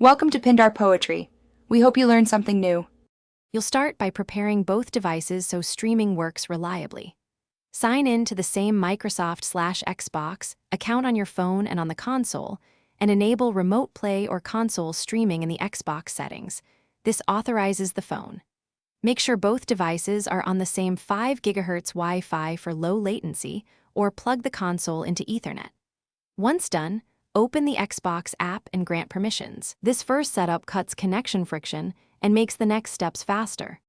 Welcome to Pindar Poetry. We hope you learned something new. You'll start by preparing both devices so streaming works reliably. Sign in to the same Microsoft/Xbox account on your phone and on the console, and enable remote play or console streaming in the Xbox settings. This authorizes the phone. Make sure both devices are on the same 5 GHz Wi-Fi for low latency, or plug the console into Ethernet. Once done, open the Xbox app and grant permissions. This first setup cuts connection friction and makes the next steps faster.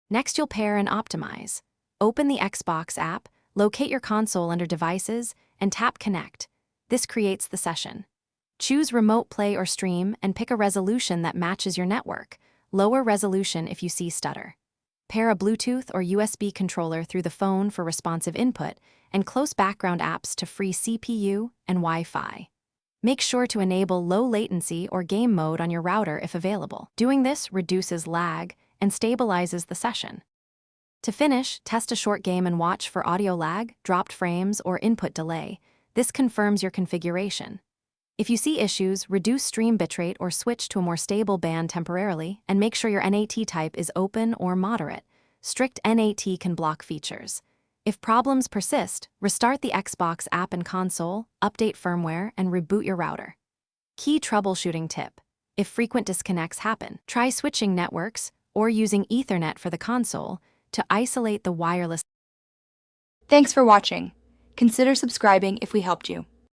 Next, you'll pair and optimize. Open the Xbox app, locate your console under Devices, and tap Connect. This creates the session. Choose Remote Play or Stream and pick a resolution that matches your network. Lower resolution if you see stutter. Pair a Bluetooth or USB controller through the phone for responsive input, and close background apps to free CPU and Wi-Fi. Make sure to enable low latency or game mode on your router if available. Doing this reduces lag and stabilizes the session. To finish, test a short game and watch for audio lag, dropped frames, or input delay. This confirms your configuration. If you see issues, reduce stream bitrate or switch to a more stable band temporarily, and make sure your NAT type is open or moderate. Strict NAT can block features. If problems persist, restart the Xbox app and console, update firmware, and reboot your router. Key troubleshooting tip: if frequent disconnects happen, try switching networks or using Ethernet for the console to isolate the wireless. Thanks for watching. Consider subscribing if we helped you.